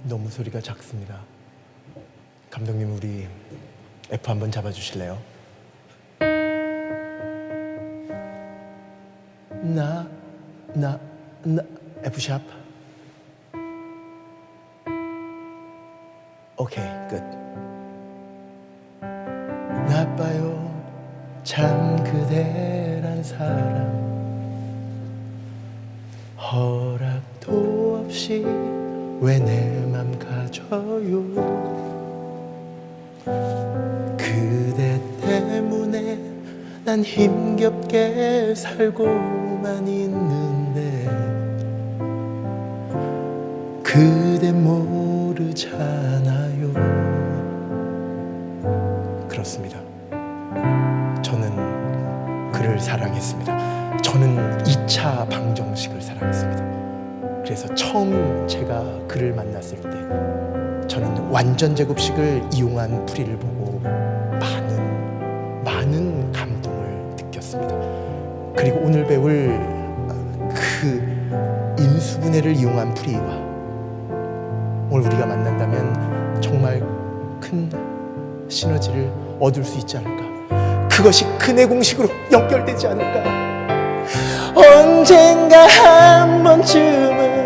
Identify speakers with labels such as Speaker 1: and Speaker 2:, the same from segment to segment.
Speaker 1: 너무 소리가 작습니다. 감독님, 우리 F 한번 잡아주실래요? 나 F샵. 오케이, 끝. 나빠요 참 그대란 사람, 허락도 없이 왜 내 맘 가져요. 그대 때문에 난 힘겹게 살고만 있는데 그대 모르잖아요. 그렇습니다. 저는 그를 사랑했습니다. 저는 2차 방정식을 사랑했습니다. 그래서 처음 제가 그를 만났을 때 저는 완전 제곱식을 이용한 프리를 보고 많은 감동을 느꼈습니다. 그리고 오늘 배울 그 인수분해를 이용한 프리와 오늘 우리가 만난다면 정말 큰 시너지를 얻을 수 있지 않을까. 그것이 근해 공식으로 연결되지 않을까. 언젠가 한 번쯤은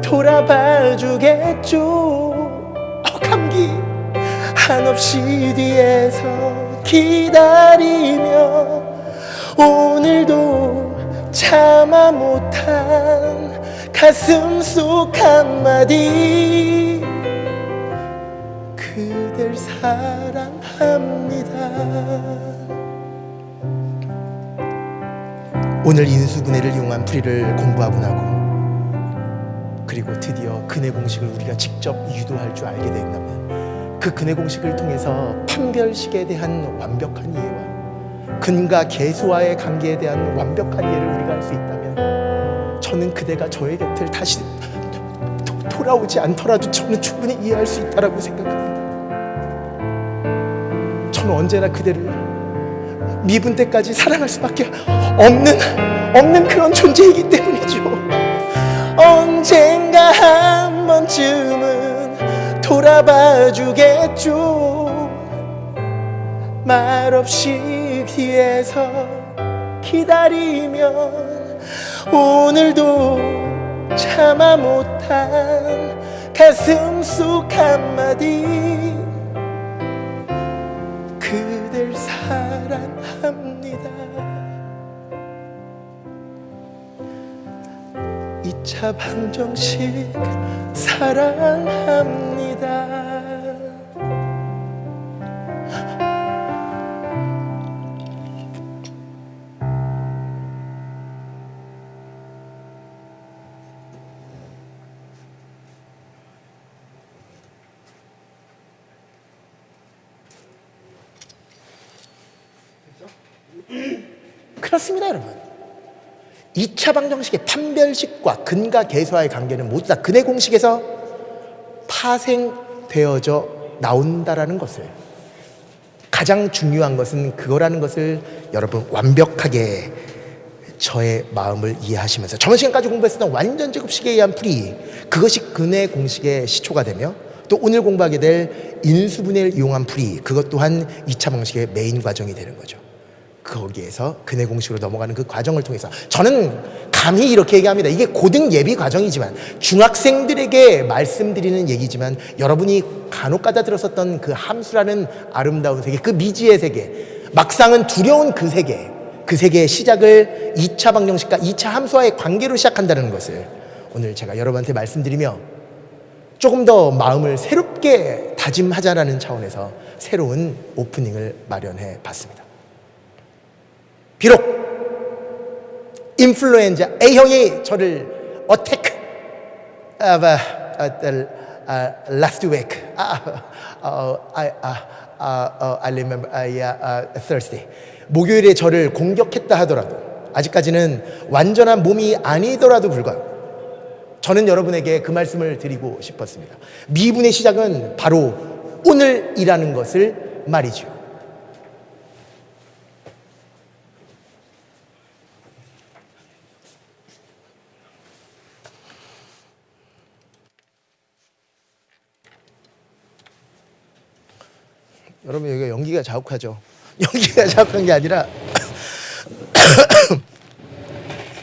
Speaker 1: 돌아봐 주겠죠. 감기 한없이 뒤에서 기다리며 오늘도 참아 못한 가슴 속 한마디, 그댈 사랑합니다. 오늘 인수분해를 이용한 프리를 공부하고 나고 그리고 드디어 근해 공식을 우리가 직접 유도할 줄 알게 된다면 그 근해 공식을 통해서 판별식에 대한 완벽한 이해와 근과 계수와의 관계에 대한 완벽한 이해를 우리가 할 수 있다면 저는 그대가 저의 곁을 다시 돌아오지 않더라도 저는 충분히 이해할 수 있다고 생각합니다. 저는 언제나 그대를 미분 때까지 사랑할 수밖에 없는 그런 존재이기 때문이죠. 언젠가 한 번쯤은 돌아봐 주겠죠. 말없이 뒤에서 기다리면 오늘도 참아 못한 가슴 속 한마디, 그댈 사랑합니다. 2차 방정식 사랑합니다. 그렇습니다, 여러분. 2차 방정식의 판별식과 근과 계수와의 관계는 모두 다 근해 공식에서 파생되어져 나온다라는 것을, 가장 중요한 것은 그거라는 것을 여러분 완벽하게 저의 마음을 이해하시면서 저번 시간까지 공부했었던 완전 제곱식에 의한 풀이, 그것이 근해 공식의 시초가 되며 또 오늘 공부하게 될 인수분해를 이용한 풀이, 그것 또한 2차 방정식의 메인 과정이 되는 거죠. 거기에서 근해 공식으로 넘어가는 그 과정을 통해서 저는 감히 이렇게 얘기합니다. 이게 고등 예비 과정이지만, 중학생들에게 말씀드리는 얘기지만, 여러분이 간혹가다 들었었던 그 함수라는 아름다운 세계, 그 미지의 세계, 막상은 두려운 그 세계의 시작을 2차 방정식과 2차 함수와의 관계로 시작한다는 것을 오늘 제가 여러분한테 말씀드리며 조금 더 마음을 새롭게 다짐하자라는 차원에서 새로운 오프닝을 마련해 봤습니다. 비록 인플루엔자 A형이 저를 어택 last week I remember Thursday, 목요일에 저를 공격했다 하더라도, 아직까지는 완전한 몸이 아니더라도 불구하고 저는 여러분에게 그 말씀을 드리고 싶었습니다. 미분의 시작은 바로 오늘이라는 것을 말이죠. 여러분 여기가 연기가 자욱하죠. 연기가 자욱한 게 아니라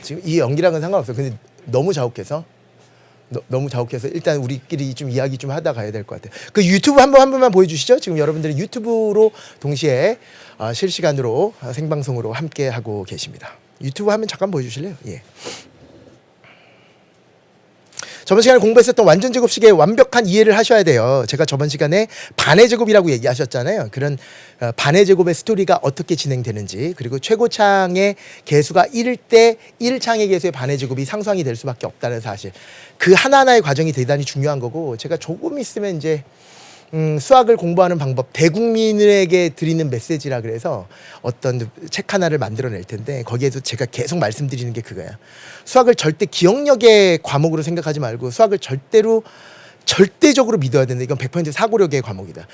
Speaker 1: 지금 이 연기랑은 상관없어요. 근데 너무 자욱해서 너무 자욱해서 일단 우리끼리 좀 이야기 좀 하다 가야 될 것 같아요. 그 유튜브 한 번만 보여주시죠. 지금 여러분들이 유튜브로 동시에 실시간으로 생방송으로 함께 하고 계십니다. 유튜브 화면 잠깐 보여주실래요? 예. 저번 시간에 공부했었던 완전 제곱식의 완벽한 이해를 하셔야 돼요. 제가 저번 시간에 반의 제곱이라고 얘기하셨잖아요. 그런 반의 제곱의 스토리가 어떻게 진행되는지, 그리고 최고창의 개수가 1일 때 1창의 개수의 반의 제곱이 상수항이 될 수밖에 없다는 사실, 그 하나하나의 과정이 대단히 중요한 거고, 제가 조금 있으면 이제 수학을 공부하는 방법, 대국민에게 드리는 메시지라 그래서 어떤 책 하나를 만들어낼 텐데, 거기에서 제가 계속 말씀드리는 게 그거야. 수학을 절대 기억력의 과목으로 생각하지 말고 수학을 절대적으로 믿어야 된다. 이건 100% 사고력의 과목이다.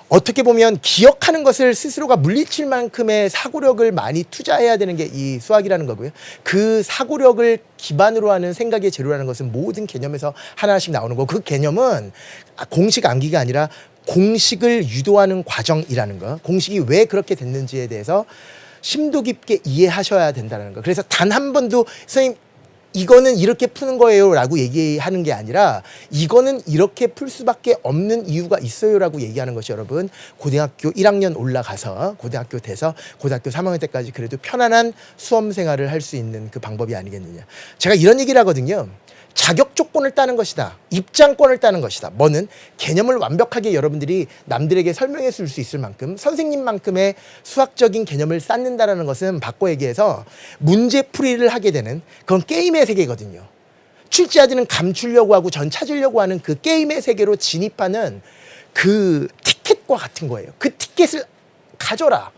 Speaker 1: 어떻게 보면 기억하는 것을 스스로가 물리칠 만큼의 사고력을 많이 투자해야 되는 게 이 수학이라는 거고요. 그 사고력을 기반으로 하는 생각의 재료라는 것은 모든 개념에서 하나씩 나오는 거고, 그 개념은 공식 암기가 아니라 공식을 유도하는 과정이라는 거, 공식이 왜 그렇게 됐는지에 대해서 심도 깊게 이해하셔야 된다는 거. 그래서 단 한 번도 선생님 이거는 이렇게 푸는 거예요 라고 얘기하는 게 아니라 이거는 이렇게 풀 수밖에 없는 이유가 있어요 라고 얘기하는 것이, 여러분 고등학교 1학년 올라가서 고등학교 돼서 고등학교 3학년 때까지 그래도 편안한 수험 생활을 할 수 있는 그 방법이 아니겠느냐. 제가 이런 얘기를 하거든요. 자격 조건을 따는 것이다. 입장권을 따는 것이다. 뭐는 개념을 완벽하게 여러분들이 남들에게 설명해 줄 수 있을 만큼 선생님만큼의 수학적인 개념을 쌓는다는 것은 바꿔 얘기해서 문제풀이를 하게 되는 그건 게임의 세계거든요. 출제자들은 감추려고 하고 전 찾으려고 하는 그 게임의 세계로 진입하는 그 티켓과 같은 거예요. 그 티켓을 가져라.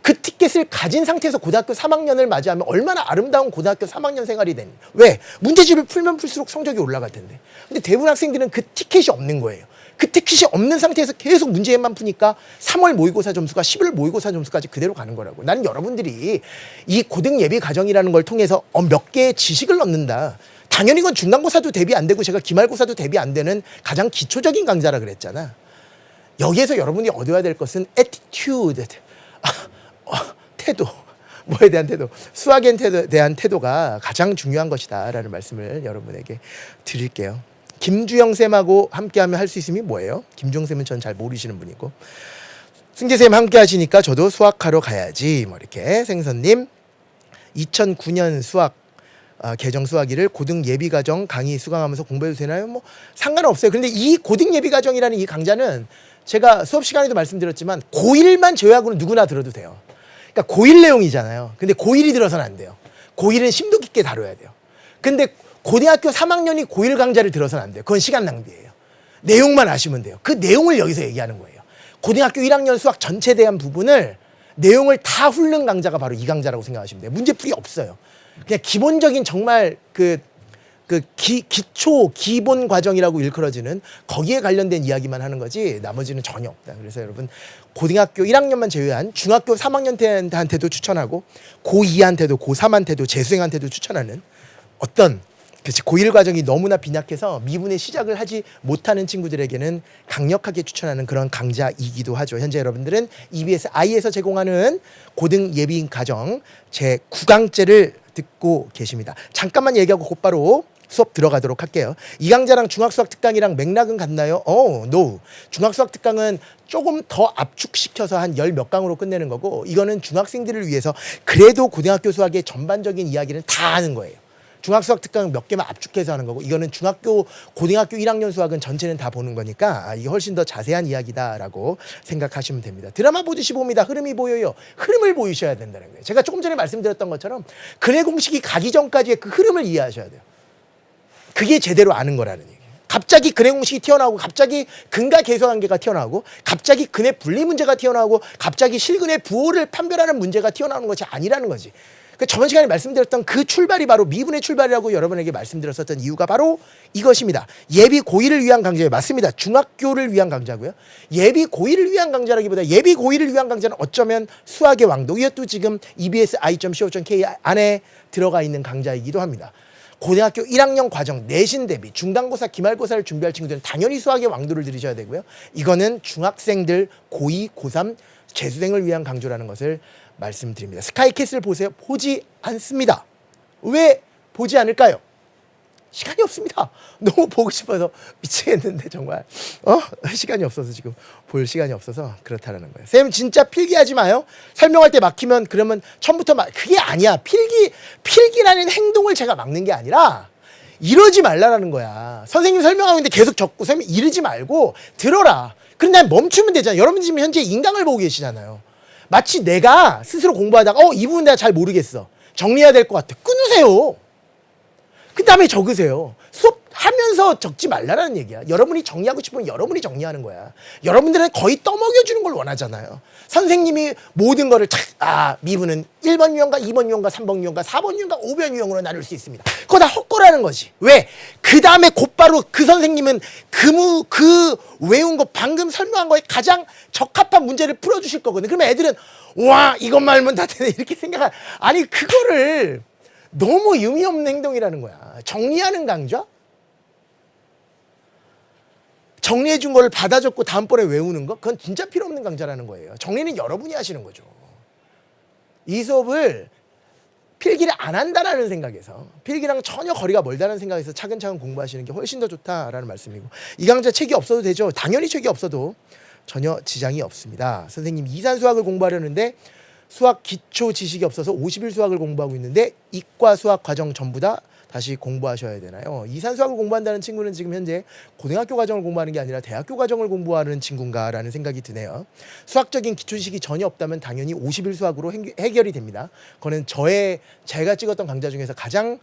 Speaker 1: 그 티켓을 가진 상태에서 고등학교 3학년을 맞이하면 얼마나 아름다운 고등학교 3학년 생활이 되니. 왜? 문제집을 풀면 풀수록 성적이 올라갈 텐데. 근데 대부분 학생들은 그 티켓이 없는 거예요. 그 티켓이 없는 상태에서 계속 문제만 푸니까 3월 모의고사 점수가 11월 모의고사 점수까지 그대로 가는 거라고. 나는 여러분들이 이 고등 예비 과정이라는 걸 통해서 몇 개의 지식을 얻는다. 당연히 이건 중간고사도 대비 안 되고 제가 기말고사도 대비 안 되는 가장 기초적인 강좌라 그랬잖아. 여기에서 여러분이 얻어야 될 것은 attitude, 태도, 뭐에 대한 태도, 수학에 대한 태도가 가장 중요한 것이다 라는 말씀을 여러분에게 드릴게요. 김주영 쌤하고 함께하면 할 수 있음이 뭐예요? 김주영 쌤은 전 잘 모르시는 분이고, 승재 쌤 함께 하시니까 저도 수학하러 가야지 뭐 이렇게. 생선님 2009년 수학 개정 수학일을 고등 예비과정 강의 수강하면서 공부해도 되나요? 뭐 상관없어요. 근데 이 고등 예비과정이라는 이 강좌는 제가 수업 시간에도 말씀드렸지만 고1만 제외하고는 누구나 들어도 돼요. 그러니까 고1 내용이잖아요. 근데 고1이 들어서는 안 돼요. 고1은 심도 깊게 다뤄야 돼요. 근데 고등학교 3학년이 고1 강좌를 들어서는 안 돼요. 그건 시간 낭비예요. 내용만 아시면 돼요. 그 내용을 여기서 얘기하는 거예요. 고등학교 1학년 수학 전체에 대한 부분을 내용을 다 훑는 강좌가 바로 이 강좌라고 생각하시면 돼요. 문제풀이 없어요. 그냥 기본적인 정말 기초 기본 과정이라고 일컬어지는 거기에 관련된 이야기만 하는 거지 나머지는 전혀 없다. 그래서 여러분 고등학교 1학년만 제외한 중학교 3학년한테도 추천하고 고2한테도 고3한테도 재수생한테도 추천하는 어떤 고1 과정이 너무나 빈약해서 미분의 시작을 하지 못하는 친구들에게는 강력하게 추천하는 그런 강좌이기도 하죠. 현재 여러분들은 EBS I에서 제공하는 고등 예비 과정 제 9강째를 듣고 계십니다. 잠깐만 얘기하고 곧바로 수업 들어가도록 할게요. 이 강좌랑 중학수학 특강이랑 맥락은 같나요? No. 중학수학 특강은 조금 더 압축시켜서 한 10몇 강으로 끝내는 거고, 이거는 중학생들을 위해서 그래도 고등학교 수학의 전반적인 이야기는 다 하는 거예요. 중학수학 특강은 몇 개만 압축해서 하는 거고, 이거는 고등학교 1학년 수학은 전체는 다 보는 거니까 이게 훨씬 더 자세한 이야기다라고 생각하시면 됩니다. 드라마 보듯이 봅니다. 흐름이 보여요. 흐름을 보이셔야 된다는 거예요. 제가 조금 전에 말씀드렸던 것처럼 근해 공식이 가기 전까지의 그 흐름을 이해하셔야 돼요. 그게 제대로 아는 거라는 얘기예요. 갑자기 근해 공식이 튀어나오고, 갑자기 근과 계수 관계가 튀어나오고, 갑자기 근해 분리 문제가 튀어나오고, 갑자기 실근의 부호를 판별하는 문제가 튀어나오는 것이 아니라는 거지. 저번 시간에 말씀드렸던 그 출발이 바로 미분의 출발이라고 여러분에게 말씀드렸었던 이유가 바로 이것입니다. 예비 고1을 위한 강좌예요. 맞습니다. 중학교를 위한 강좌고요. 예비 고1을 위한 강좌라기보다 예비 고1을 위한 강좌는 어쩌면 수학의 왕도, 이것도 지금 EBS I.co.k 안에 들어가 있는 강좌이기도 합니다. 고등학교 1학년 과정 내신 대비 중간고사, 기말고사를 준비할 친구들은 당연히 수학의 왕도를 들이셔야 되고요. 이거는 중학생들 고2, 고3 재수생을 위한 강조라는 것을 말씀드립니다. 스카이캐슬 보세요. 보지 않습니다. 왜 보지 않을까요? 시간이 없습니다. 너무 보고 싶어서 미치겠는데 정말 시간이 없어서 지금 볼 시간이 없어서 그렇다라는 거예요. 쌤 진짜 필기하지 마요. 설명할 때 막히면 그러면 처음부터 그게 아니야. 필기라는 행동을 제가 막는 게 아니라 이러지 말라라는 거야. 선생님 설명하고 있는데 계속 적고 선생님 이러지 말고 들어라. 그럼 난 멈추면 되잖아. 여러분 지금 현재 인강을 보고 계시잖아요. 마치 내가 스스로 공부하다가 이 부분 내가 잘 모르겠어. 정리해야 될 것 같아. 끊으세요. 그 다음에 적으세요. 수업하면서 적지 말라는 얘기야. 여러분이 정리하고 싶으면 여러분이 정리하는 거야. 여러분들은 거의 떠먹여주는 걸 원하잖아요. 선생님이 모든 거를 미분은 1번 유형과 2번 유형과 3번 유형과 4번 유형과 5번 유형으로 나눌 수 있습니다. 그거 다 헛거라는 거지. 왜? 그 다음에 곧바로 그 선생님은 그 외운 거 방금 설명한 거에 가장 적합한 문제를 풀어주실 거거든. 그러면 애들은 와 이것만 알면 다 되네 이렇게 생각할. 아니 그거를 너무 의미 없는 행동이라는 거야. 정리하는 강좌? 정리해 준 거를 받아 적고 다음번에 외우는 거? 그건 진짜 필요 없는 강좌라는 거예요. 정리는 여러분이 하시는 거죠. 이 수업을 필기를 안 한다라는 생각에서 필기랑 전혀 거리가 멀다는 생각에서 차근차근 공부하시는 게 훨씬 더 좋다라는 말씀이고 이 강좌 책이 없어도 되죠. 당연히 책이 없어도 전혀 지장이 없습니다. 선생님 이산 수학을 공부하려는데 수학 기초 지식이 없어서 50일 수학을 공부하고 있는데 이과 수학 과정 전부 다 다시 공부하셔야 되나요? 이산 수학을 공부한다는 친구는 지금 현재 고등학교 과정을 공부하는 게 아니라 대학교 과정을 공부하는 친구인가라는 생각이 드네요. 수학적인 기초 지식이 전혀 없다면 당연히 50일 수학으로 해결이 됩니다. 그거는 제가 찍었던 강좌 중에서 가장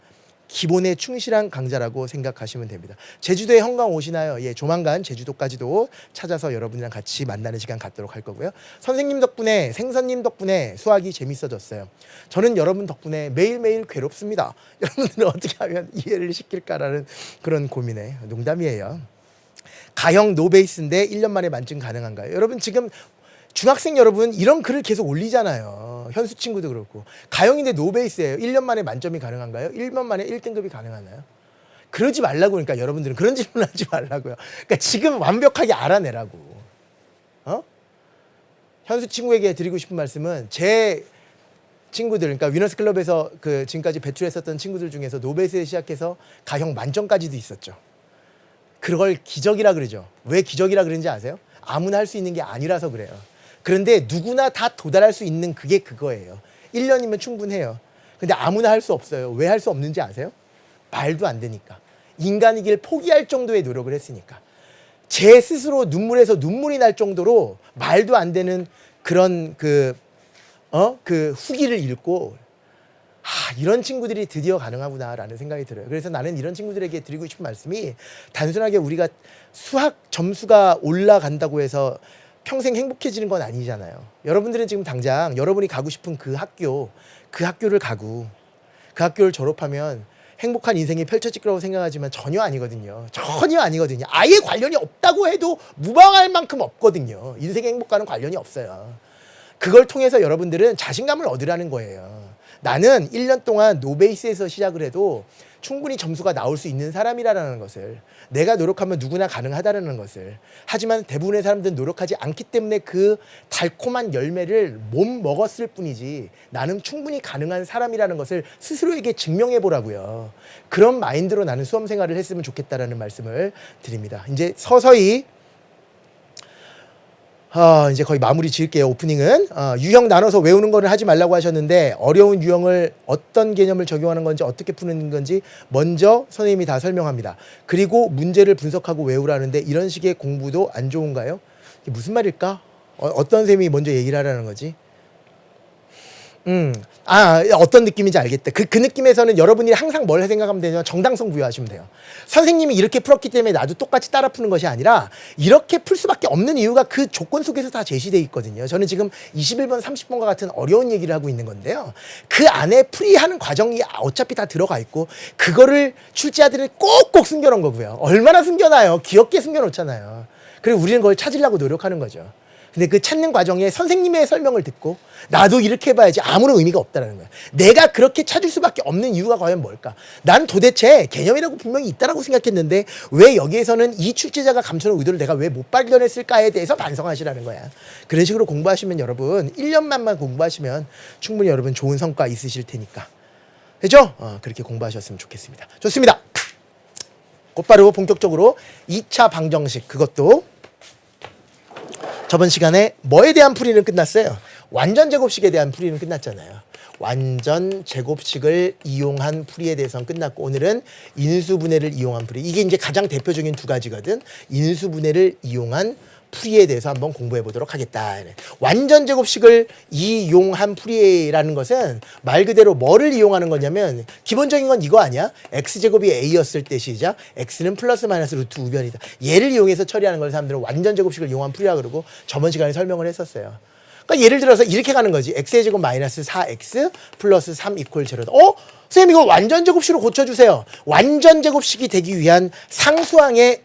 Speaker 1: 기본에 충실한 강좌라고 생각하시면 됩니다. 제주도에 한강 오시나요? 예, 조만간 제주도까지도 찾아서 여러분이랑 같이 만나는 시간 갖도록 할 거고요. 선생님 덕분에, 생선님 덕분에 수학이 재밌어졌어요. 저는 여러분 덕분에 매일매일 괴롭습니다. 여러분들은 어떻게 하면 이해를 시킬까라는 그런 고민에 농담이에요. 가형 노베이스인데 1년 만에 만점 가능한가요? 여러분 지금 중학생 여러분 이런 글을 계속 올리잖아요. 현수 친구도 그렇고. 가형인데 노베이스예요. 1년 만에 만점이 가능한가요? 1년 만에 1등급이 가능하나요? 그러지 말라고. 그러니까 여러분들은 그런 질문 하지 말라고요. 그러니까 지금 완벽하게 알아내라고. 현수 친구에게 드리고 싶은 말씀은 제 친구들, 그러니까 위너스 클럽에서 그 지금까지 배출했었던 친구들 중에서 노베이스에 시작해서 가형 만점까지도 있었죠. 그걸 기적이라 그러죠. 왜 기적이라 그런지 아세요? 아무나 할 수 있는 게 아니라서 그래요. 그런데 누구나 다 도달할 수 있는 그게 그거예요. 1년이면 충분해요. 근데 아무나 할 수 없어요. 왜 할 수 없는지 아세요? 말도 안 되니까. 인간이길 포기할 정도의 노력을 했으니까. 제 스스로 눈물에서 눈물이 날 정도로 말도 안 되는 그런 그 후기를 읽고 이런 친구들이 드디어 가능하구나라는 생각이 들어요. 그래서 나는 이런 친구들에게 드리고 싶은 말씀이 단순하게 우리가 수학 점수가 올라간다고 해서 평생 행복해지는 건 아니잖아요. 여러분들은 지금 당장 여러분이 가고 싶은 그 학교를 가고 그 학교를 졸업하면 행복한 인생이 펼쳐질 거라고 생각하지만 전혀 아니거든요. 전혀 아니거든요. 아예 관련이 없다고 해도 무방할 만큼 없거든요. 인생의 행복과는 관련이 없어요. 그걸 통해서 여러분들은 자신감을 얻으라는 거예요. 나는 1년 동안 노베이스에서 시작을 해도 충분히 점수가 나올 수 있는 사람이라는 것을, 내가 노력하면 누구나 가능하다는 것을, 하지만 대부분의 사람들은 노력하지 않기 때문에 그 달콤한 열매를 못 먹었을 뿐이지 나는 충분히 가능한 사람이라는 것을 스스로에게 증명해 보라고요. 그런 마인드로 나는 수험 생활을 했으면 좋겠다라는 말씀을 드립니다. 이제 서서히 이제 거의 마무리 지을게요. 오프닝은 유형 나눠서 외우는 거를 하지 말라고 하셨는데 어려운 유형을 어떤 개념을 적용하는 건지 어떻게 푸는 건지 먼저 선생님이 다 설명합니다. 그리고 문제를 분석하고 외우라는데 이런 식의 공부도 안 좋은가요? 이게 무슨 말일까? 어떤 선생님이 먼저 얘기를 하라는 거지? 어떤 느낌인지 알겠다. 그 느낌에서는 여러분이 항상 뭘 생각하면 되냐면 정당성 부여하시면 돼요. 선생님이 이렇게 풀었기 때문에 나도 똑같이 따라 푸는 것이 아니라 이렇게 풀 수밖에 없는 이유가 그 조건 속에서 다 제시되어 있거든요. 저는 지금 21번, 30번과 같은 어려운 얘기를 하고 있는 건데요. 그 안에 풀이하는 과정이 어차피 다 들어가 있고 그거를 출제자들은 꼭꼭 숨겨놓은 거고요. 얼마나 숨겨놔요. 귀엽게 숨겨놓잖아요. 그리고 우리는 그걸 찾으려고 노력하는 거죠. 근데 그 찾는 과정에 선생님의 설명을 듣고 나도 이렇게 해봐야지 아무런 의미가 없다는 거야. 내가 그렇게 찾을 수밖에 없는 이유가 과연 뭘까? 난 도대체 개념이라고 분명히 있다라고 생각했는데 왜 여기에서는 이 출제자가 감추는 의도를 내가 왜 못 발견했을까에 대해서 반성하시라는 거야. 그런 식으로 공부하시면 여러분 1년만만 공부하시면 충분히 여러분 좋은 성과 있으실 테니까. 그죠? 그렇게 공부하셨으면 좋겠습니다. 좋습니다. 곧바로 본격적으로 2차 방정식, 그것도 저번 시간에 뭐에 대한 풀이는 끝났어요? 완전 제곱식에 대한 풀이는 끝났잖아요. 완전 제곱식을 이용한 풀이에 대해서는 끝났고, 오늘은 인수분해를 이용한 풀이. 이게 이제 가장 대표적인 두 가지거든. 인수분해를 이용한 풀이에 대해서 한번 공부해 보도록 하겠다. 완전 제곱식을 이용한 풀이라는 것은 말 그대로 뭐를 이용하는 거냐면, 기본적인 건 이거 아니야? x제곱이 a였을 때 시작, x는 플러스 마이너스 루트 우변이다. 얘를 이용해서 처리하는 걸 사람들은 완전 제곱식을 이용한 풀이라 그러고 저번 시간에 설명을 했었어요. 그러니까 예를 들어서 이렇게 가는 거지. x의 제곱 마이너스 4x 플러스 3 이퀄 제로다. 선생님 이거 완전 제곱식으로 고쳐주세요. 완전 제곱식이 되기 위한 상수항의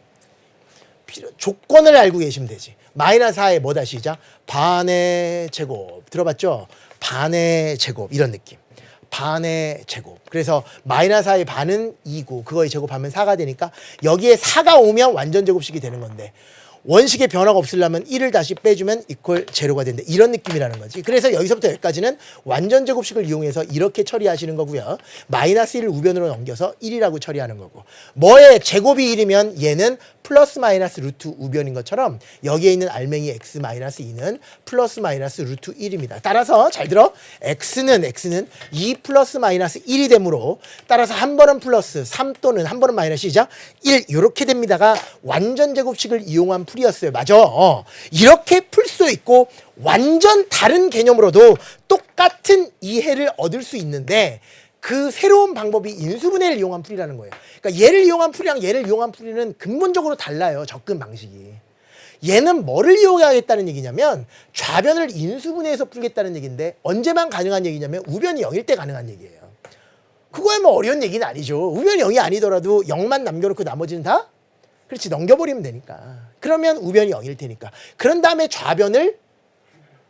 Speaker 1: 조건을 알고 계시면 되지. 마이너스 4의 뭐다 시작? 반의 제곱. 들어봤죠? 반의 제곱. 이런 느낌. 반의 제곱. 그래서 마이너스 4의 반은 2고 그거의 제곱하면 4가 되니까 여기에 4가 오면 완전 제곱식이 되는 건데, 원식의 변화가 없으려면 1을 다시 빼주면 이퀄 제로가 된다. 이런 느낌이라는 거지. 그래서 여기서부터 여기까지는 완전 제곱식을 이용해서 이렇게 처리하시는 거고요. 마이너스 1을 우변으로 넘겨서 1이라고 처리하는 거고, 뭐의 제곱이 1이면 얘는 플러스 마이너스 루트 우변인 것처럼 여기에 있는 알맹이 x 마이너스 2는 플러스 마이너스 루트 1입니다. 따라서 잘 들어. x는 2 플러스 마이너스 1이 되므로 따라서 한 번은 플러스 3 또는 한 번은 마이너스이자 1 이렇게 됩니다가 완전 제곱식을 이용한 풀이었어요. 맞아. 이렇게 풀 수 있고 완전 다른 개념으로도 똑같은 이해를 얻을 수 있는데, 그 새로운 방법이 인수분해를 이용한 풀이라는 거예요. 그러니까 얘를 이용한 풀이랑 얘를 이용한 풀이는 근본적으로 달라요. 접근 방식이. 얘는 뭐를 이용하겠다는 얘기냐면 좌변을 인수분해해서 풀겠다는 얘기인데, 언제만 가능한 얘기냐면 우변이 0일 때 가능한 얘기예요. 그거야 뭐 어려운 얘기는 아니죠. 우변이 0이 아니더라도 0만 남겨놓고 나머지는 다 그렇지 넘겨버리면 되니까. 그러면 우변이 0일 테니까. 그런 다음에 좌변을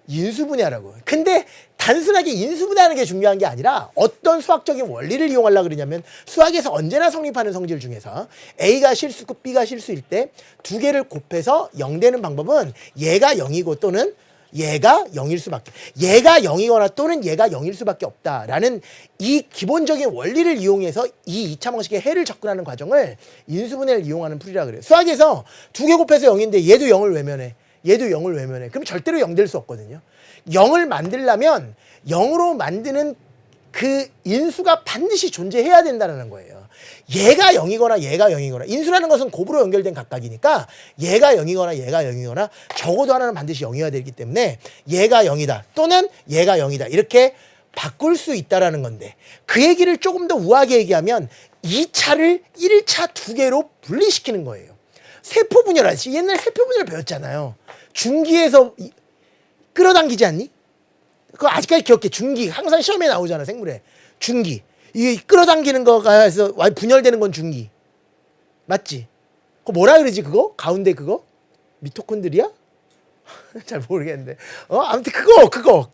Speaker 1: 인수분해하라고. 근데 단순하게 인수분해하는 게 중요한 게 아니라 어떤 수학적인 원리를 이용하려고 그러냐면, 수학에서 언제나 성립하는 성질 중에서 A가 실수고 B가 실수일 때 두 개를 곱해서 0 되는 방법은 얘가 0이고 또는 얘가 0일 수밖에, 얘가 0이거나 또는 얘가 0일 수밖에 없다라는 이 기본적인 원리를 이용해서 이 2차 방식의 해를 접근하는 과정을 인수분해를 이용하는 풀이라 그래요. 수학에서 두 개 곱해서 0인데 얘도 0을 외면해, 얘도 0을 외면해. 그럼 절대로 0 될 수 없거든요. 0을 만들려면 0으로 만드는 그 인수가 반드시 존재해야 된다는 거예요. 얘가 0이거나 얘가 0이거나, 인수라는 것은 곱으로 연결된 각각이니까 얘가 0이거나 얘가 0이거나 적어도 하나는 반드시 0이어야 되기 때문에 얘가 0이다 또는 얘가 0이다 이렇게 바꿀 수 있다라는 건데, 그 얘기를 조금 더 우아하게 얘기하면 2차를 1차 두 개로 분리시키는 거예요. 세포 분열하지. 옛날에 세포 분열 배웠잖아요. 중기에서 끌어당기지 않니? 그거 아직까지 기억해. 중기. 항상 시험에 나오잖아, 생물에. 중기. 이게 끌어당기는 거가 해서 분열되는 건 중기. 맞지? 그거 뭐라 그러지, 그거? 가운데 그거? 미토콘드리아? 잘 모르겠는데. 아무튼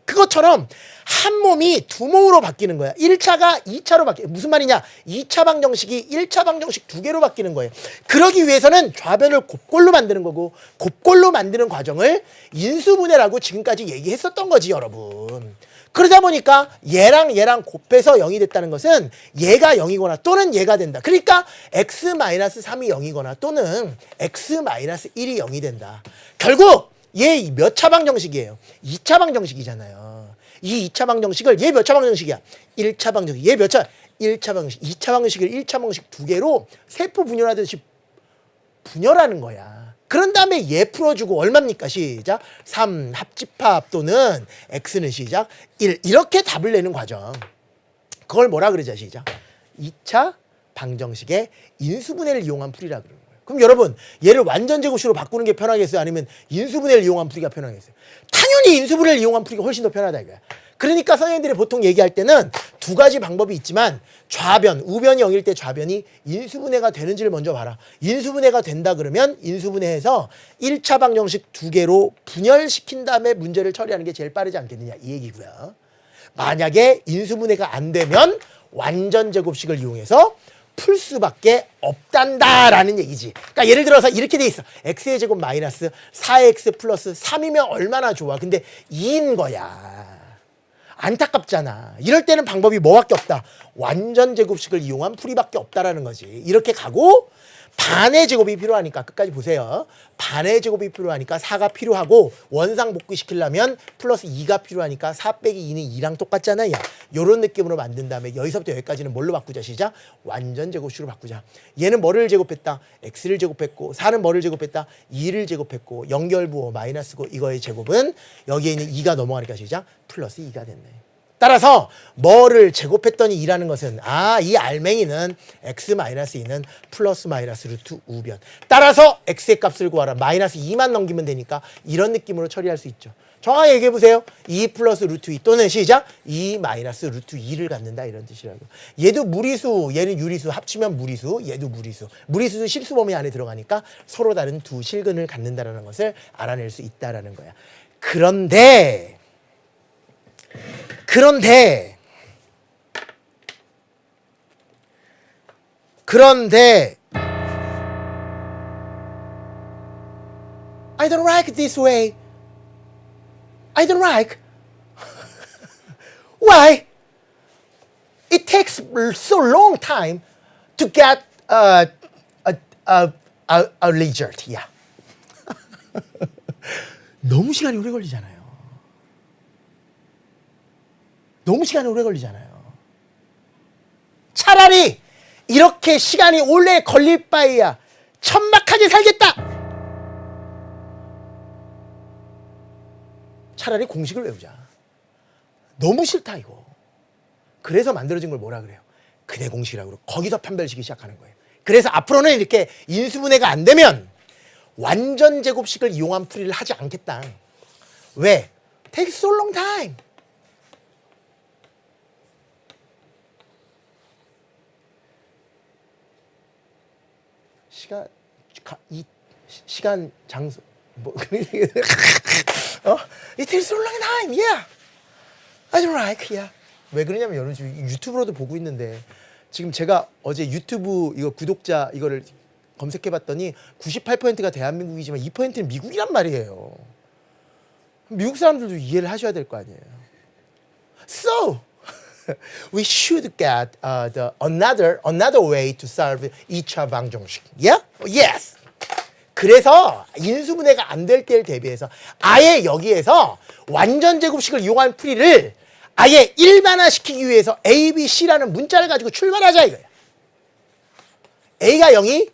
Speaker 1: 그거처럼 한 몸이 두 몸으로 바뀌는 거야. 1차가 2차로 무슨 말이냐? 2차 방정식이 1차 방정식 두 개로 바뀌는 거예요. 그러기 위해서는 좌변을 곱골로 만드는 거고, 곱골로 만드는 과정을 인수분해라고 지금까지 얘기했었던 거지, 여러분. 그러다 보니까 얘랑 곱해서 0이 됐다는 것은 얘가 0이거나 또는 얘가 된다. 그러니까 x-3이 0이거나 또는 x-1이 0이 된다. 결국 얘 몇 차 방정식이에요? 2차 방정식이잖아요. 이 2차 방정식을, 얘 몇 차 방정식이야? 1차 방정식. 얘 몇 차? 1차 방정식. 2차 방정식을 1차 방정식 두 개로 세포 분열하듯이 분열하는 거야. 그런 다음에 얘 풀어주고 얼마입니까? 시작. 3 합집합 또는 x는 시작 1 이렇게 답을 내는 과정. 그걸 뭐라 그러자 시작. 2차 방정식의 인수분해를 이용한 풀이라 그러는 거예요. 그럼 여러분 얘를 완전 제곱식으로 바꾸는 게 편하겠어요? 아니면 인수분해를 이용한 풀이가 편하겠어요? 당연히 인수분해를 이용한 풀이가 훨씬 더 편하다 이거야. 그러니까 선생님들이 보통 얘기할 때는 두 가지 방법이 있지만 좌변, 우변이 0일 때 좌변이 인수분해가 되는지를 먼저 봐라. 인수분해가 된다 그러면 인수분해해서 1차 방정식 두 개로 분열시킨 다음에 문제를 처리하는 게 제일 빠르지 않겠느냐 이 얘기고요. 만약에 인수분해가 안 되면 완전 제곱식을 이용해서 풀 수밖에 없단다라는 얘기지. 그러니까 예를 들어서 이렇게 돼 있어. x의 제곱 마이너스 4x 플러스 3이면 얼마나 좋아. 근데 2인 거야. 안타깝잖아. 이럴 때는 방법이 뭐밖에 없다. 완전 제곱식을 이용한 풀이밖에 없다라는 거지. 이렇게 가고 반의 제곱이 필요하니까 끝까지 보세요. 반의 제곱이 필요하니까 4가 필요하고 원상 복귀시키려면 플러스 2가 필요하니까 4 빼기 2는 2랑 똑같잖아요. 이런 느낌으로 만든 다음에 여기서부터 여기까지는 뭘로 바꾸자 시작? 완전 제곱식으로 바꾸자. 얘는 뭐를 제곱했다? x를 제곱했고 4는 뭐를 제곱했다? 2를 제곱했고 연결부호 마이너스고 이거의 제곱은 여기에 있는 2가 넘어가니까 시작? 플러스 2가 됐네. 따라서 뭐를 제곱했더니 2라는 것은 이 알맹이는 x-2는 플러스 마이너스 루트 우변. 따라서 x의 값을 구하라. 마이너스 2만 넘기면 되니까 이런 느낌으로 처리할 수 있죠. 정확하게 얘기해 보세요. 2 플러스 루트 2 또는 시작 2 마이너스 루트 2를 갖는다 이런 뜻이라고. 얘도 무리수, 얘는 유리수 합치면 무리수, 얘도 무리수. 무리수도 실수 범위 안에 들어가니까 서로 다른 두 실근을 갖는다라는 것을 알아낼 수 있다라는 거야. 그런데 I don't like this way. I don't like. Why? It takes so long time to get a result. Yeah. 너무 시간이 오래 걸리잖아요. 너무 시간이 오래 걸리잖아요. 차라리 이렇게 시간이 오래 걸릴 바에야 천막하게 살겠다. 차라리 공식을 외우자. 너무 싫다 이거. 그래서 만들어진 걸 뭐라 그래요? 그대 공식이라고 그러고 거기서 판별식이 시작하는 거예요. 그래서 앞으로는 이렇게 인수분해가 안 되면 완전 제곱식을 이용한 풀이를 하지 않겠다. 왜? Takes so long time. 시간 장소 뭐 It takes so long time. Yeah. I don't like. Yeah. 왜 그러냐면 여러분 지금 유튜브로도 보고 있는데 지금 제가 어제 유튜브 이거 구독자 이거를 검색해봤더니 98%가 대한민국이지만 2%는 미국이란 말이에요. 미국 사람들도 이해를 하셔야 될 거 아니에요. So we should get another way to solve 2차 방정식. Yeah? Yes. 그래서 인수분해가 안 될 때를 대비해서 아예 여기에서 완전 제곱식을 이용한 풀이를 아예 일반화시키기 위해서 A, B, C라는 문자를 가지고 출발하자 이거예요. A가 0이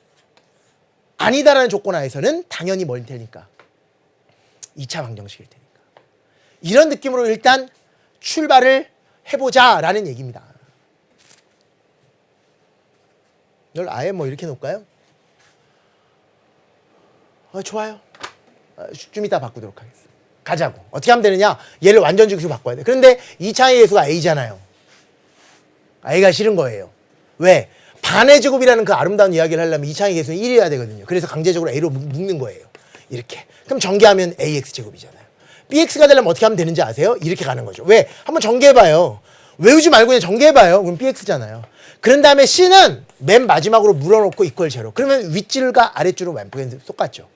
Speaker 1: 아니다라는 조건 하에서는 당연히 뭘 테니까 2차 방정식일 테니까. 이런 느낌으로 일단 출발을 해보자라는 얘기입니다. 이걸 아예 뭐 이렇게 놓을까요? 좋아요. 좀 이따 바꾸도록 하겠습니다. 가자고. 어떻게 하면 되느냐? 얘를 완전 제곱식으로 바꿔야 돼. 그런데 2차의 예수가 A잖아요. A가 싫은 거예요. 왜? 반의 제곱이라는 그 아름다운 이야기를 하려면 2차의 예수는 1이어야 되거든요. 그래서 강제적으로 A로 묶는 거예요. 이렇게. 그럼 전개하면 AX 제곱이잖아요. BX가 되려면 어떻게 하면 되는지 아세요? 이렇게 가는 거죠. 왜? 한번 전개해봐요. 외우지 말고 그냥 전개해봐요. 그럼 BX잖아요. 그런 다음에 C는 맨 마지막으로 물어놓고 이퀄 제로. 그러면 윗줄과 아랫줄은 완벽히 똑같죠.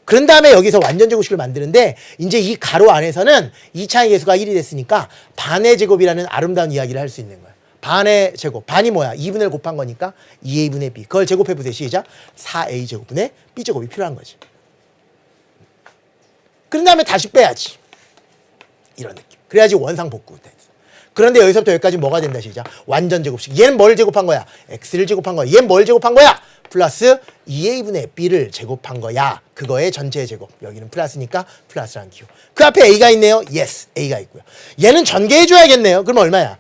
Speaker 1: 그런 다음에 여기서 완전 제곱식을 만드는데 이제 이 가로 안에서는 2차의 예수가 1이 됐으니까 반의 제곱이라는 아름다운 이야기를 할 수 있는 거예요. 반의 제곱. 반이 뭐야? 2분의 1 곱한 거니까 2a분의 b. 그걸 제곱해보세요. 시작. 4a 제곱분의 b 제곱이 필요한 거지. 그런 다음에 다시 빼야지. 이런 느낌. 그래야지 원상 복구 돼. 그런데 여기서부터 여기까지 뭐가 된다 시작. 완전 제곱식. 얘는 뭘 제곱한 거야? x를 제곱한 거야. 얘는 뭘 제곱한 거야? 플러스 2a분의 b를 제곱한 거야. 그거의 전체 제곱. 여기는 플러스니까 플러스란 기호. 그 앞에 a가 있네요. yes, a가 있고요. 얘는 전개해줘야겠네요. 그럼 얼마야?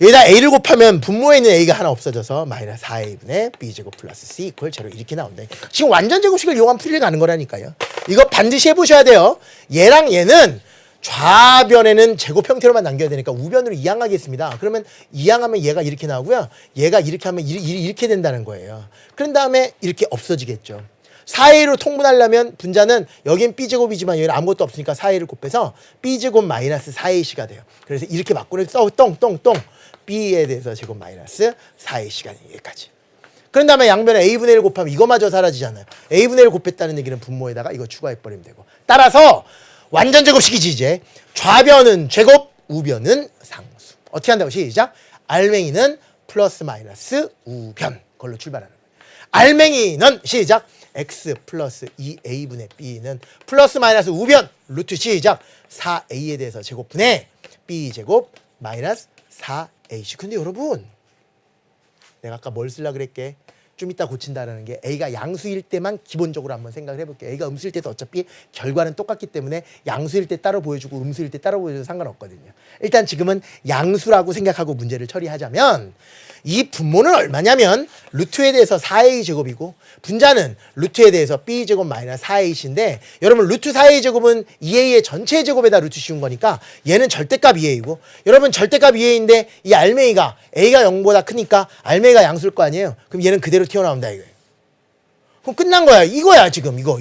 Speaker 1: 여기다 a를 곱하면 분모에 있는 a가 하나 없어져서 마이너스 4a분의 b제곱 플러스 c 이퀄 제로 이렇게 나온다. 지금 완전 제곱식을 이용한 풀이를 가는 거라니까요. 이거 반드시 해보셔야 돼요. 얘랑 얘는 좌변에는 제곱 형태로만 남겨야 되니까 우변으로 이항하겠습니다. 그러면 이항하면 얘가 이렇게 나오고요. 얘가 이렇게 하면 이렇게 된다는 거예요. 그런 다음에 이렇게 없어지겠죠. 4a로 통분하려면 분자는 여긴 b제곱이지만 여기는 아무것도 없으니까 4a를 곱해서 b제곱 마이너스 4ac가 돼요. 그래서 이렇게 바꾸면 똥똥똥 b에 대해서 제곱 마이너스 4ac가 여기까지. 그런 다음에 양변에 a분의 1 곱하면 이거마저 사라지잖아요. a분의 1 곱했다는 얘기는 분모에다가 이거 추가해버리면 되고. 따라서 완전 제곱식이지 이제. 좌변은 제곱, 우변은 상수. 어떻게 한다고? 시작. 알맹이는 플러스 마이너스 우변. 그걸로 출발하는 거예요. 알맹이는 시작. x 플러스 2a분의 b는 플러스 마이너스 우변. 루트 시작. 4a에 대해서 제곱분의 b제곱 마이너스 4ac. 근데 여러분 내가 아까 뭘 쓰려고 그랬게? 좀 이따 고친다라는 게 A가 양수일 때만 기본적으로 한번 생각을 해볼게요. A가 음수일 때도 어차피 결과는 똑같기 때문에 양수일 때 따로 보여주고 음수일 때 따로 보여줘도 상관없거든요. 일단 지금은 양수라고 생각하고 문제를 처리하자면 이 분모는 얼마냐면 루트에 대해서 4a 제곱이고 분자는 루트에 대해서 b 제곱 마이너스 4ac인데 여러분 루트 4a 제곱은 2a의 전체 제곱에다 루트 씌운 거니까 얘는 절대값 2a이고 여러분 절대값 2a인데 이 알맹이가 a가 0보다 크니까 알맹이가 양수일 거 아니에요. 그럼 얘는 그대로 튀어나온다 이거예요. 그럼 끝난 거야. 이거야 지금 이거.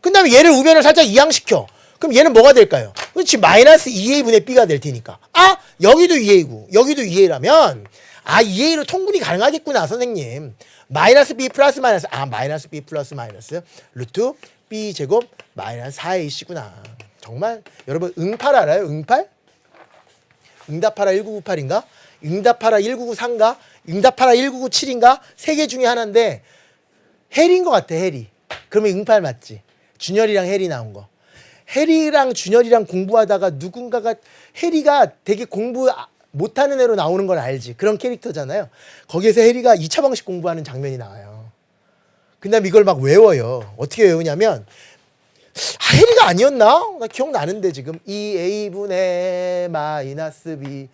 Speaker 1: 그 다음에 얘를 우변을 살짝 이항시켜. 그럼 얘는 뭐가 될까요? 그렇지 마이너스 2a분의 b가 될 테니까. 아 여기도 2a고 여기도 2a라면 아 2a로 통분이 가능하겠구나 선생님. 마이너스 b 플러스 마이너스 마이너스 b 플러스 마이너스 루트 b 제곱 마이너스 4ac구나. 정말 여러분 응팔 알아요? 응팔? 응답하라 1998인가? 응답하라 1993인가? 응답하라 1997인가? 세 개 중에 하나인데 해리인 것 같아. 해리. 그러면 응팔 맞지? 준열이랑 해리 나온 거. 해리랑 준열이랑 공부하다가 누군가가 해리가 되게 공부 못하는 애로 나오는 걸 알지. 그런 캐릭터잖아요. 거기에서 해리가 2차 방식 공부하는 장면이 나와요. 그 다음에 이걸 막 외워요. 어떻게 외우냐면 해리가 아니었나? 나 기억나는데 지금 2a분의 마이너스 b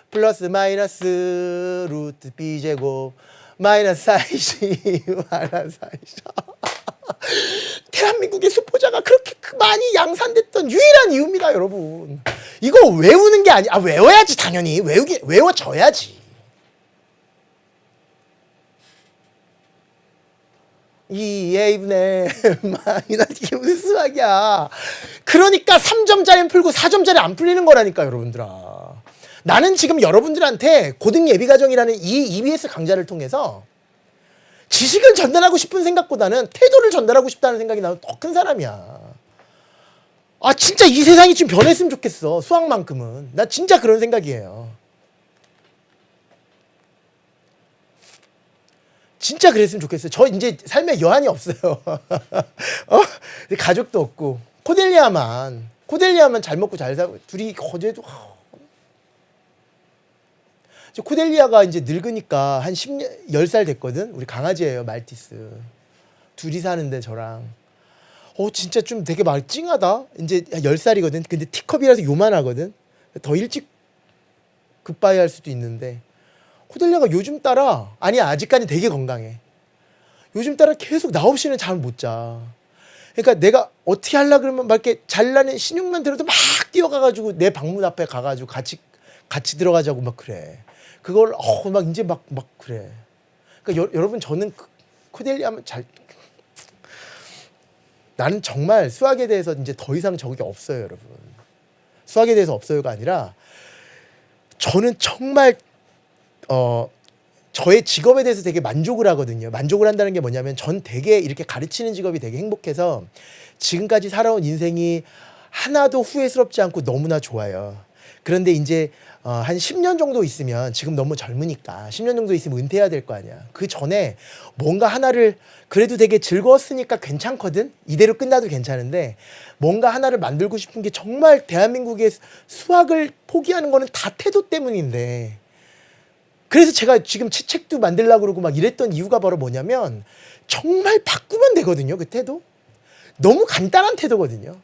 Speaker 1: 플러스 마이너스 루트 b제곱 마이너스 4ac 마이너스 4ac 대한민국의 수포자가 그렇게 많이 양산됐던 유일한 이유입니다 여러분. 이거 외우는 게 외워야지 당연히. 외워져야지. 이 a분의 마이너스 이게 무슨 수학이야. 그러니까 3점짜리 풀고 4점짜리 안 풀리는 거라니까 여러분들아. 나는 지금 여러분들한테 고등 예비과정이라는 이 EBS 강좌를 통해서 지식을 전달하고 싶은 생각보다는 태도를 전달하고 싶다는 생각이 나는 더 큰 사람이야. 아 진짜 이 세상이 좀 변했으면 좋겠어. 수학만큼은. 나 진짜 그런 생각이에요. 진짜 그랬으면 좋겠어요. 저 이제 삶에 여한이 없어요. 가족도 없고 코델리아만 잘 먹고 잘 살고 둘이 어제도 코델리아가 이제 늙으니까 한 10살 됐거든. 우리 강아지예요. 말티스. 둘이 사는데 저랑. 진짜 좀 되게 막 찡하다. 이제 10살이거든. 근데 티컵이라서 요만하거든. 더 일찍 굿바이 할 수도 있는데 코델리아가 요즘 따라 아니야 아직까지 되게 건강해. 요즘 따라 계속 나 없이는 잠을 못 자. 그러니까 내가 어떻게 하려 그러면 막 이렇게 잘나는 신용만 들어도 막 뛰어가가지고 내 방문 앞에 가가지고 같이 들어가자고 막 그래. 그걸 막 이제 막 그래. 그러니까 여러분 저는 코델리아면 나는 정말 수학에 대해서 이제 더 이상 적이 없어요, 여러분. 수학에 대해서 없어요가 아니라 저는 정말 저의 직업에 대해서 되게 만족을 하거든요. 만족을 한다는 게 뭐냐면 전 되게 이렇게 가르치는 직업이 되게 행복해서 지금까지 살아온 인생이 하나도 후회스럽지 않고 너무나 좋아요. 그런데 이제 한 10년 정도 있으면 지금 너무 젊으니까 10년 정도 있으면 은퇴해야 될 거 아니야. 그 전에 뭔가 하나를 그래도 되게 즐거웠으니까 괜찮거든. 이대로 끝나도 괜찮은데 뭔가 하나를 만들고 싶은 게 정말 대한민국의 수학을 포기하는 거는 다 태도 때문인데 그래서 제가 지금 책도 만들려고 그러고 막 이랬던 이유가 바로 뭐냐면 정말 바꾸면 되거든요. 그 태도. 너무 간단한 태도거든요.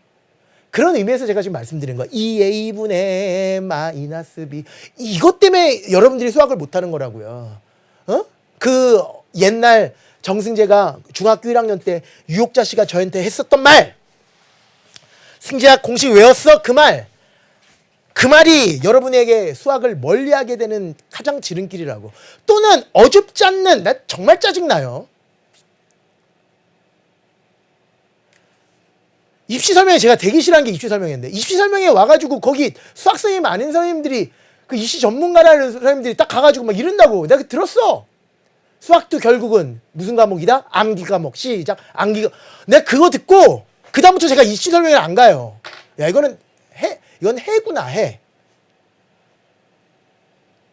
Speaker 1: 그런 의미에서 제가 지금 말씀드린 거야. 2a분의 마이너스 b. 이것 때문에 여러분들이 수학을 못하는 거라고요. 그 옛날 정승재가 중학교 1학년 때 유혹자 씨가 저한테 했었던 말. 승재야 공식 외웠어? 그 말. 그 말이 여러분에게 수학을 멀리하게 되는 가장 지름길이라고. 또는 어줍지 않는, 나 정말 짜증나요. 입시 설명회 제가 되게 싫어하는 게 입시 설명회인데, 입시 설명회에 와가지고 거기 수학 선생님 아는 선생님들이 그 입시 전문가라는 선생님들이 딱 가가지고 막 이런다고. 내가 들었어. 수학도 결국은 무슨 과목이다? 암기 과목. 시작. 암기. 내가 그거 듣고 그 다음부터 제가 입시 설명회를 안 가요. 야, 이건 해구나, 해.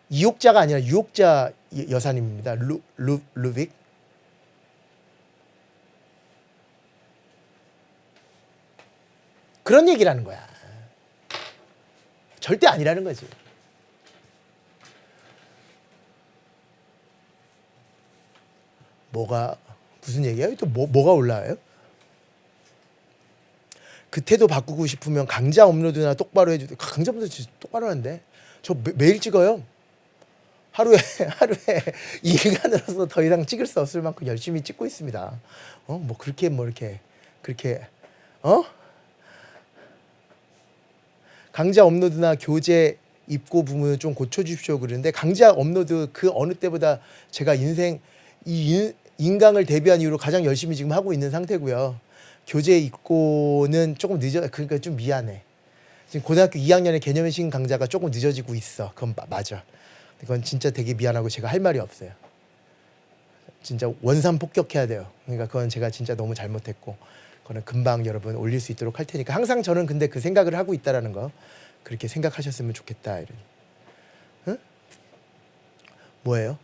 Speaker 1: 이옥자가 아니라 유옥자 여사님입니다. 루빅. 그런 얘기라는 거야. 절대 아니라는 거지. 무슨 얘기야? 또 뭐가 올라와요? 그태도 바꾸고 싶으면 강좌 업로드나 똑바로 해주세요. 강좌 업로드 똑바로 하는데 저 매일 찍어요. 하루에 2일간으로서 더 이상 찍을 수 없을 만큼 열심히 찍고 있습니다. 뭐 그렇게 강좌 업로드나 교재 입고 부분을 좀 고쳐주십시오 그러는데, 강좌 업로드 그 어느 때보다 제가 인강을 데뷔한 이후로 가장 열심히 지금 하고 있는 상태고요. 교재 입고는 조금 그러니까 좀 미안해. 지금 고등학교 2학년의 개념의식 강좌가 조금 늦어지고 있어. 그건 맞아. 그건 진짜 되게 미안하고 제가 할 말이 없어요. 진짜 원산 폭격해야 돼요. 그러니까 그건 제가 진짜 너무 잘못했고, 그거는 금방 여러분 올릴 수 있도록 할 테니까. 항상 저는 근데 그 생각을 하고 있다라는 거, 그렇게 생각하셨으면 좋겠다. 이런. 응? 뭐예요?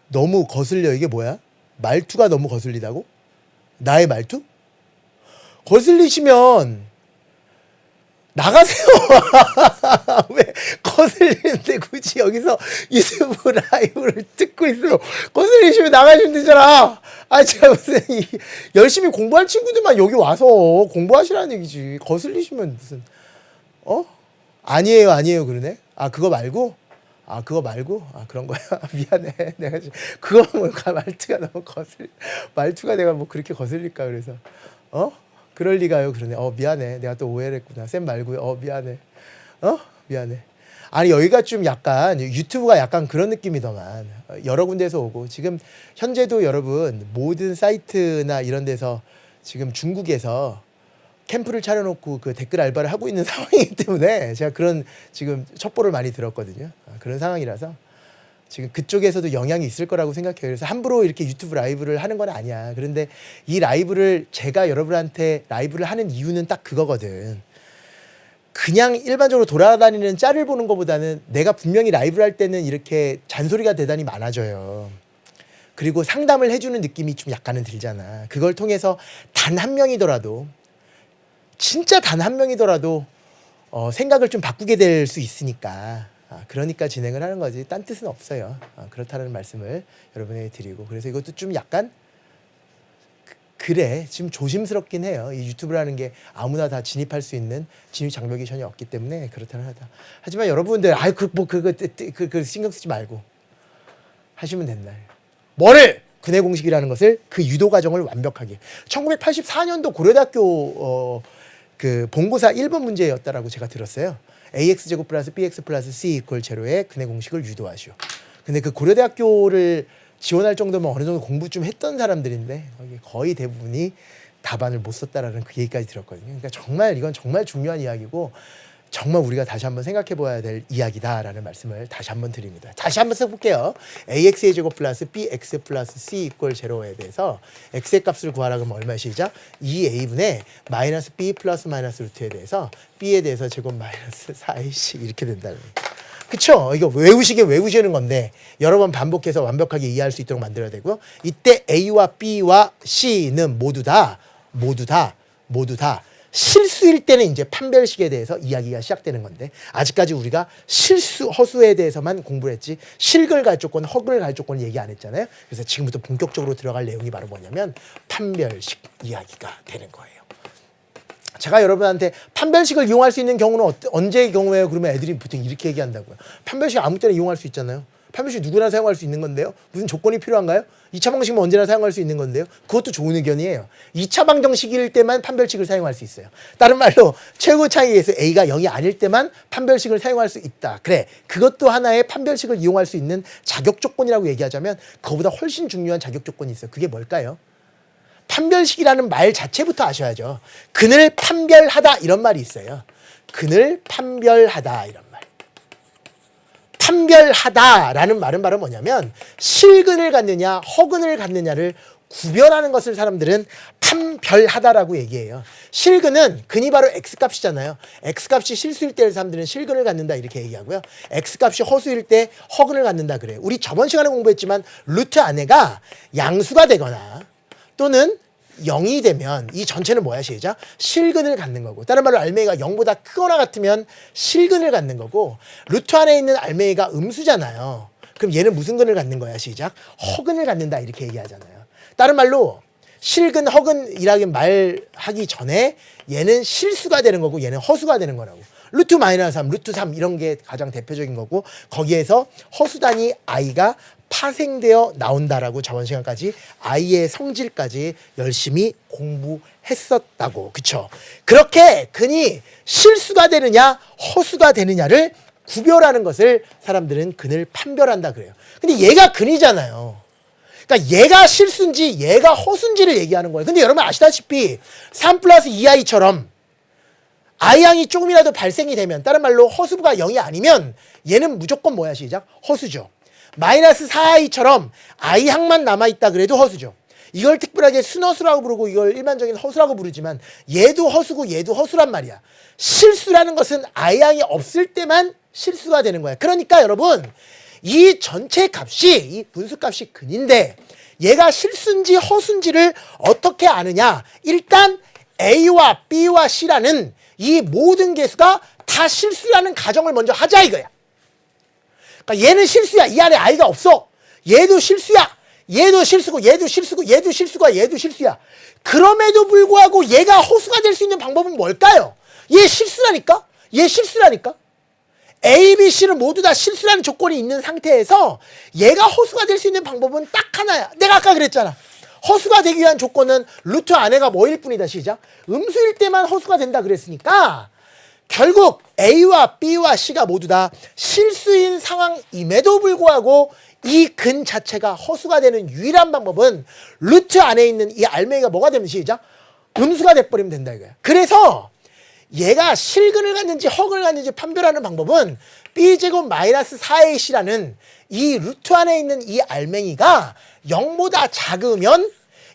Speaker 1: 너무 거슬려. 이게 뭐야? 말투가 너무 거슬리다고? 나의 말투? 거슬리시면 나가세요. 왜 거슬리는데 굳이 여기서 유튜브 라이브를 듣고 있어요. 거슬리시면 나가시면 되잖아. 제가 무슨 열심히 공부할 친구들만 여기 와서 공부하시라는 얘기지. 거슬리시면 무슨 아니에요 그러네. 그거 말고 그런 거야. 미안해. 내가 그거 말투가 너무 말투가 내가 뭐 그렇게 거슬릴까 그래서 그럴 리가요 그러네. 미안해. 내가 또 오해를 했구나. 쌤 말고요. 미안해. 미안해. 아니 여기가 좀 약간 유튜브가 약간 그런 느낌이더만. 여러 군데에서 오고 지금 현재도 여러분 모든 사이트나 이런 데서 지금 중국에서 캠프를 차려놓고 그 댓글 알바를 하고 있는 상황이기 때문에 제가 그런 지금 첩보를 많이 들었거든요. 그런 상황이라서 지금 그쪽에서도 영향이 있을 거라고 생각해요. 그래서 함부로 이렇게 유튜브 라이브를 하는 건 아니야. 그런데 이 라이브를 제가 여러분한테 라이브를 하는 이유는 딱 그거거든. 그냥 일반적으로 돌아다니는 짤을 보는 것보다는 내가 분명히 라이브를 할 때는 이렇게 잔소리가 대단히 많아져요. 그리고 상담을 해주는 느낌이 좀 약간은 들잖아. 그걸 통해서 단 한 명이더라도, 진짜 단 한 명이더라도 생각을 좀 바꾸게 될 수 있으니까, 그러니까 진행을 하는 거지. 딴 뜻은 없어요. 그렇다는 말씀을 여러분에게 드리고, 그래서 이것도 좀 약간 그래 지금 조심스럽긴 해요. 이 유튜브라는 게 아무나 다 진입할 수 있는 진입 장벽이 전혀 없기 때문에 그렇다는 하다. 하지만 여러분들 그거 신경 쓰지 말고 하시면 된다. 뭐를? 근해 공식이라는 것을 그 유도 과정을 완벽하게. 1984년도 고려대학교 그 본고사 1번 문제였다라고 제가 들었어요. AX제곱 플러스 BX 플러스 C 이퀄 제로의 근해 공식을 유도하시오. 근데 그 고려대학교를 지원할 정도면 어느 정도 공부 좀 했던 사람들인데 거의 대부분이 답안을 못 썼다라는 그 얘기까지 들었거든요. 그러니까 정말 이건 정말 중요한 이야기고 정말 우리가 다시 한번 생각해 봐야 될 이야기다라는 말씀을 다시 한번 드립니다. 다시 한번 써볼게요. AX의 제곱 플러스 BX 플러스 C 이퀄 제로에 대해서 X의 값을 구하라 그러면 얼마 시작? 2A분의 마이너스 B 플러스 마이너스 루트에 대해서 B에 대해서 제곱 마이너스 4AC 이렇게 된다는 거예요. 그쵸? 이거 외우시는 건데 여러 번 반복해서 완벽하게 이해할 수 있도록 만들어야 되고요. 이때 A와 B와 C는 모두 다 실수일 때는 이제 판별식에 대해서 이야기가 시작되는 건데, 아직까지 우리가 실수, 허수에 대해서만 공부를 했지 실글 갈 조건, 허글 갈 조건 얘기 안 했잖아요. 그래서 지금부터 본격적으로 들어갈 내용이 바로 뭐냐면 판별식 이야기가 되는 거예요. 제가 여러분한테 판별식을 이용할 수 있는 경우는 언제의 경우예요? 그러면 애들이 보통 이렇게 얘기한다고요. 판별식 아무 때나 이용할 수 있잖아요. 판별식 누구나 사용할 수 있는 건데요. 무슨 조건이 필요한가요? 2차 방정식은 언제나 사용할 수 있는 건데요. 그것도 좋은 의견이에요. 2차 방정식일 때만 판별식을 사용할 수 있어요. 다른 말로 최고 차이에서 A가 0이 아닐 때만 판별식을 사용할 수 있다. 그래, 그것도 하나의 판별식을 이용할 수 있는 자격 조건이라고 얘기하자면 그거보다 훨씬 중요한 자격 조건이 있어요. 그게 뭘까요? 판별식이라는 말 자체부터 아셔야죠. 그늘 판별하다 이런 말이 있어요. 그늘 판별하다 이런 말. 판별하다라는 말은 바로 뭐냐면 실근을 갖느냐 허근을 갖느냐를 구별하는 것을 사람들은 판별하다라고 얘기해요. 실근은 근이 바로 x값이잖아요. x값이 실수일 때 사람들은 실근을 갖는다 이렇게 얘기하고요. x값이 허수일 때 허근을 갖는다 그래요. 우리 저번 시간에 공부했지만 루트 안에가 양수가 되거나 또는 0이 되면 이 전체는 뭐야 시작? 실근을 갖는 거고, 다른 말로 알맹이가 0보다 크거나 같으면 실근을 갖는 거고, 루트 안에 있는 알맹이가 음수잖아요. 그럼 얘는 무슨 근을 갖는 거야 시작? 허근을 갖는다 이렇게 얘기하잖아요. 다른 말로 실근 허근이라고 말하기 전에 얘는 실수가 되는 거고 얘는 허수가 되는 거라고. 루트 마이너스 3, 루트 3 이런 게 가장 대표적인 거고, 거기에서 허수단위 i가 파생되어 나온다라고 저번 시간까지 i의 성질까지 열심히 공부했었다고. 그쵸? 그렇게 근이 실수가 되느냐 허수가 되느냐를 구별하는 것을 사람들은 근을 판별한다 그래요. 근데 얘가 근이잖아요. 그러니까 얘가 실수인지 얘가 허수인지를 얘기하는 거예요. 근데 여러분 아시다시피 3 플러스 2i처럼 i항이 조금이라도 발생이 되면, 다른 말로 허수가 0이 아니면 얘는 무조건 뭐야 시작? 허수죠. 마이너스 4i처럼 i항만 남아있다 그래도 허수죠. 이걸 특별하게 순허수라고 부르고 이걸 일반적인 허수라고 부르지만 얘도 허수고 얘도 허수란 말이야. 실수라는 것은 i항이 없을 때만 실수가 되는 거야. 그러니까 여러분 이 전체 값이 이 분수값이 근인데 얘가 실수인지 허수인지를 어떻게 아느냐? 일단 A와 B와 C라는 이 모든 개수가 다 실수라는 가정을 먼저 하자 이거야. 그러니까 얘는 실수야. 이 안에 i가 없어. 얘도 실수야. 얘도 실수고 얘도 실수고 얘도 실수가 얘도 실수야. 그럼에도 불구하고 얘가 허수가 될 수 있는 방법은 뭘까요? 얘 실수라니까? 얘 실수라니까? A, B, C는 모두 다 실수라는 조건이 있는 상태에서 얘가 허수가 될 수 있는 방법은 딱 하나야. 내가 아까 그랬잖아. 허수가 되기 위한 조건은 루트 안에가 뭐일 뿐이다 시작. 음수일 때만 허수가 된다 그랬으니까 결국 A와 B와 C가 모두 다 실수인 상황임에도 불구하고 이 근 자체가 허수가 되는 유일한 방법은 루트 안에 있는 이 알맹이가 뭐가 되면 시작? 음수가 돼버리면 된다 이거야. 그래서 얘가 실근을 갖는지 허근을 갖는지 판별하는 방법은 B제곱 마이너스 4AC라는 이 루트 안에 있는 이 알맹이가 0보다 작으면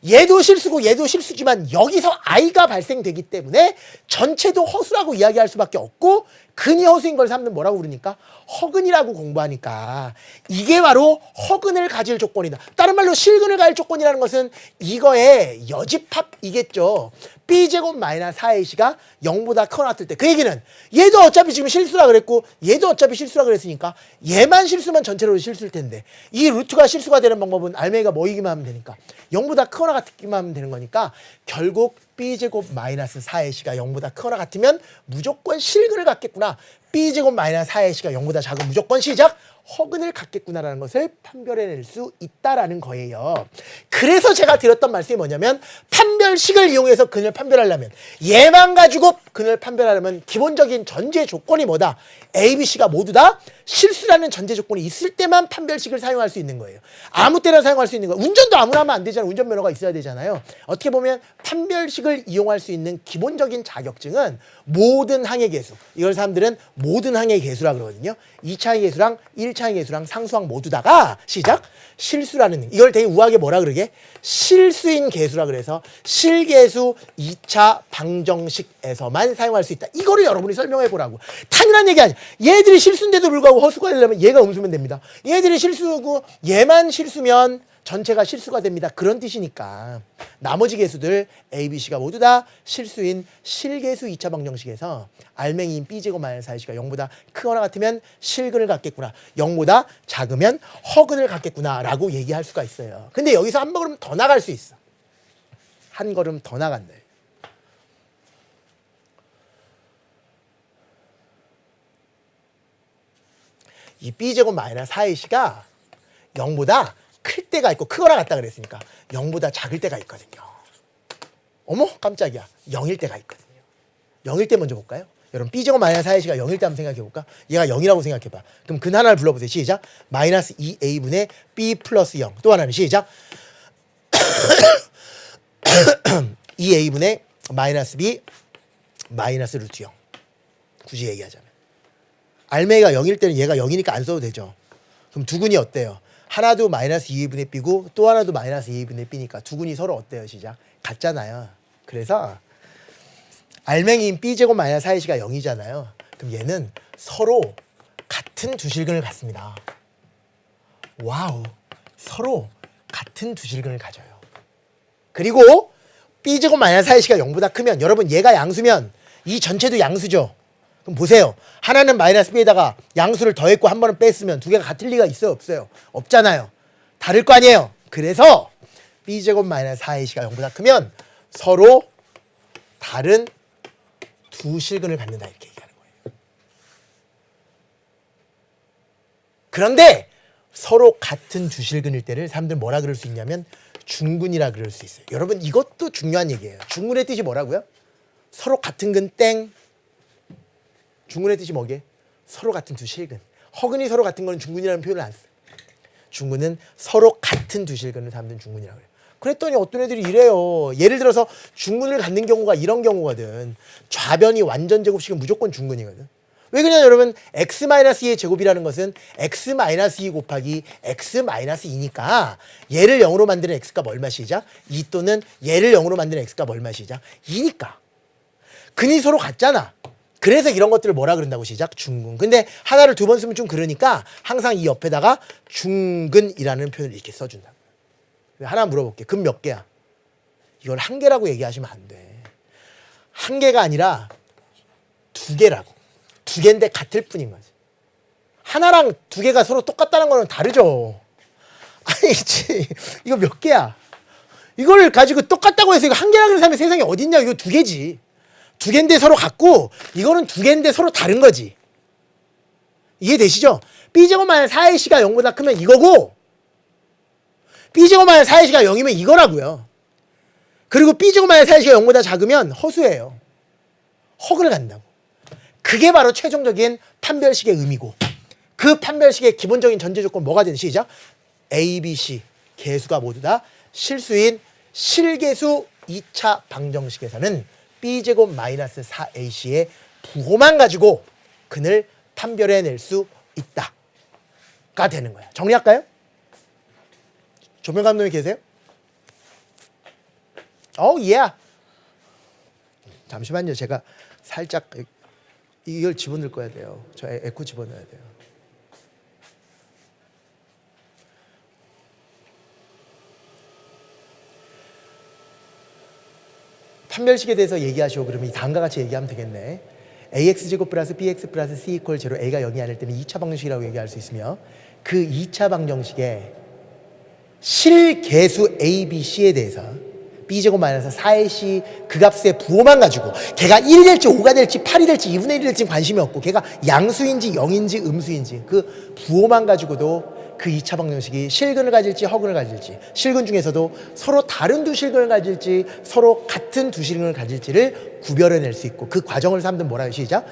Speaker 1: 얘도 실수고 얘도 실수지만 여기서 i가 발생되기 때문에 전체도 허수라고 이야기할 수밖에 없고, 근이 허수인 걸 사람들은 뭐라고 부르니까 허근이라고 공부하니까 이게 바로 허근을 가질 조건이다. 다른 말로 실근을 가질 조건이라는 것은 이거의 여집합이겠죠. B제곱 마이너스 4AC가 0보다 크거나 같을 때, 그 얘기는 얘도 어차피 지금 실수라 그랬고 얘도 어차피 실수라 그랬으니까 얘만 실수면 전체로 실수일 텐데 이 루트가 실수가 되는 방법은 알맹이가 뭐이기만 하면 되니까 0보다 크거나 같기만 하면 되는 거니까 결국 B제곱 마이너스 4AC가 0보다 크거나 같으면 무조건 실근을 갖겠구나. B제곱 마이너스 4AC가 0보다 작은 무조건 시작 허근을 갖겠구나라는 것을 판별해낼 수 있다라는 거예요. 그래서 제가 드렸던 말씀이 뭐냐면 판별식을 이용해서 근을 판별하려면, 얘만 가지고 근을 판별하려면 기본적인 전제 조건이 뭐다? A, B, C가 모두 다 실수라는 전제 조건이 있을 때만 판별식을 사용할 수 있는 거예요. 아무 때나 사용할 수 있는 거예요. 운전도 아무나 하면 안 되잖아요. 운전면허가 있어야 되잖아요. 어떻게 보면 판별식을 이용할 수 있는 기본적인 자격증은 모든 항의 개수, 이걸 사람들은 모든 항의 개수라 그러거든요. 2차항의 개수랑 1차항의 개수랑 상수항 모두 다가 시작 실수라는, 이걸 되게 우아하게 뭐라 그러게? 실수인 개수라 그래서 실개수 2차 방정식에서만 사용할 수 있다. 이거를 여러분이 설명해 보라고. 당연한 얘기 아니야. 얘들이 실수인데도 불구하고 허수가 되려면 얘가 음수면 됩니다. 얘들이 실수고 얘만 실수면 전체가 실수가 됩니다. 그런 뜻이니까 나머지 개수들 A, B, C가 모두 다 실수인 실개수 2차 방정식에서 알맹이인 B제곱 마이너스 4C가 0보다 크거나 같으면 실근을 갖겠구나, 0보다 작으면 허근을 갖겠구나 라고 얘기할 수가 있어요. 근데 여기서 한 걸음 더 나갈 수 있어. 한 걸음 더 나간다. 이 B제곱 마이너스 4AC가 0보다 클 때가 있고 크거나 같다 그랬으니까 0보다 작을 때가 있거든요. 어머 깜짝이야. 0일 때가 있거든요. 0일 때 먼저 볼까요? 여러분 B제곱 마이너스 4A가 0일 때 한번 생각해 볼까? 얘가 0이라고 생각해봐. 그럼 근 하나를 불러보세요. 시작. 마이너스 2A분의 B 플러스 0. 또 하나는 시작. 2A분의 마이너스 B 마이너스 루트 0. 굳이 얘기하자면 알맹이가 0일 때는 얘가 0이니까 안 써도 되죠. 그럼 두 근이 어때요? 하나도 마이너스 2A분의 B고 또 하나도 마이너스 2A분의 B니까 두 근이 서로 어때요? 시작. 같잖아요. 그래서 알맹이인 B제곱 마이너스 4A가 0이잖아요. 그럼 얘는 서로 같은 두 실근을 갖습니다. 와우. 서로 같은 두 실근을 가져요. 그리고 B제곱 마이너스 4A가 0보다 크면 여러분 얘가 양수면 이 전체도 양수죠. 그럼 보세요. 하나는 마이너스 B에다가 양수를 더했고 한 번은 뺐으면 두 개가 같을 리가 있어요? 없어요? 없잖아요. 다를 거 아니에요. 그래서 B제곱 마이너스 4A가 0보다 크면 서로 다른 두 실근을 갖는다 이렇게 얘기하는 거예요. 그런데 서로 같은 두 실근일 때를 사람들 뭐라 그럴 수 있냐면 중근이라 그럴 수 있어요. 여러분 이것도 중요한 얘기예요. 중근의 뜻이 뭐라고요? 서로 같은 근 땡. 중근의 뜻이 뭐게? 서로 같은 두 실근. 허근이 서로 같은 거는 중근이라는 표현을 안 써요. 중근은 서로 같은 두 실근을 사람들은 중근이라고 해요. 그랬더니 어떤 애들이 이래요. 예를 들어서 중근을 갖는 경우가 이런 경우거든. 좌변이 완전 제곱식은 무조건 중근이거든. 왜 그러냐 여러분 x-2의 제곱이라는 것은 x-2 곱하기 x-2니까 얘를 0으로 만드는 x값 얼마 시작? 2 또는 얘를 0으로 만드는 x값 얼마 시작? 2니까. 근이 서로 같잖아. 그래서 이런 것들을 뭐라 그런다고 시작? 중근. 근데 하나를 두 번 쓰면 좀 그러니까 항상 이 옆에다가 중근이라는 표현을 이렇게 써준다. 하나 물어볼게. 근 몇 개야? 이걸 한 개라고 얘기하시면 안 돼. 한 개가 아니라 두 개라고. 두 개인데 같을 뿐인 거지. 하나랑 두 개가 서로 똑같다는 거는 다르죠. 아니지. 이거 몇 개야? 이걸 가지고 똑같다고 해서 이거 한 개라는 사람이 세상에 어딨냐? 이거 두 개지. 두 개인데 서로 같고 이거는 두 개인데 서로 다른 거지. 이해되시죠? B제곱 마이너스 4A가 0보다 크면 이거고 B제곱 마이너스 4A가 0이면 이거라고요. 그리고 B제곱 마이너스 4A가 0보다 작으면 허수예요. 허근을 갖는다고. 그게 바로 최종적인 판별식의 의미고 그 판별식의 기본적인 전제 조건 뭐가 되는 시작? A, B, C 개수가 모두 다 실수인 실개수 2차 방정식에서는 B제곱 마이너스 4AC의 부호만 가지고 근을 판별해낼 수 있다가 되는 거야. 정리할까요? 조명 감독님 계세요? 예. 잠시만요. 제가 살짝 이걸 집어넣을 거야 돼요. 저 에코 집어넣어야 돼요. 판별식에 대해서 얘기하시오. 그러면 이 다음과 같이 얘기하면 되겠네. AX제곱 플러스 BX 플러스 C 이퀄 제로 A가 0이 아닐 때는 2차 방정식이라고 얘기할 수 있으며 그 2차 방정식에 실개수 A, B, C에 대해서 B제곱 마이너스 4AC 그 값의 부호만 가지고 걔가 1이 될지 5가 될지 8이 될지 2분의 1이 될지 관심이 없고 걔가 양수인지 0인지 음수인지 그 부호만 가지고도 그 2차 방정식이 실근을 가질지 허근을 가질지 실근 중에서도 서로 다른 두 실근을 가질지 서로 같은 두 실근을 가질지를 구별해낼 수 있고 그 과정을 사람들은 뭐라 해요? 시작.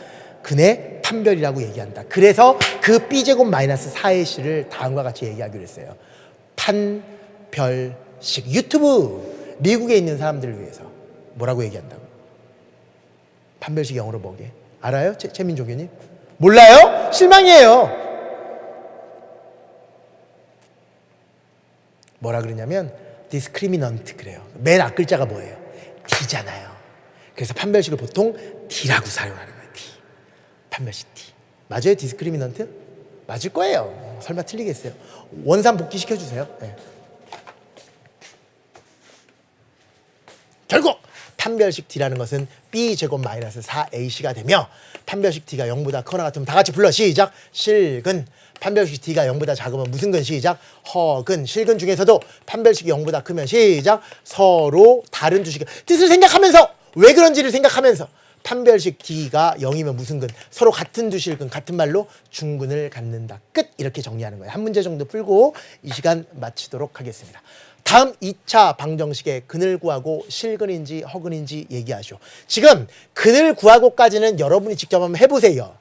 Speaker 1: 근의 판별이라고 얘기한다. 그래서 그 B제곱 마이너스 4AC를 다음과 같이 얘기하기로 했어요. 판별식. 유튜브 미국에 있는 사람들을 위해서 뭐라고 얘기한다고? 판별식 영어로 뭐게? 알아요? 최민종 교님? 몰라요? 실망이에요. 뭐라 그러냐면 discriminant 그래요. 맨 앞글자가 뭐예요? D잖아요. 그래서 판별식을 보통 D라고 사용하는 거예요. D. 판별식 D. 맞아요? discriminant? 맞을 거예요. 설마 틀리겠어요? 원산 복귀시켜 주세요. 네. 결국 판별식 D라는 것은 B제곱 마이너스 4AC가 되며 판별식 D가 0보다 크거나 같으면 다 같이 불러. 시작. 실근. 판별식 D가 0보다 작으면 무슨 근? 시작. 허근. 실근 중에서도 판별식이 0보다 크면 시작. 서로 다른 두 실근. 뜻을 생각하면서 왜 그런지를 생각하면서 판별식 D가 0이면 무슨 근? 서로 같은 두 실근, 같은 말로 중근을 갖는다. 끝. 이렇게 정리하는 거예요. 한 문제 정도 풀고 이 시간 마치도록 하겠습니다. 다음 2차 방정식의 근을 구하고 실근인지 허근인지 얘기하죠. 지금 근을 구하고까지는 여러분이 직접 한번 해보세요.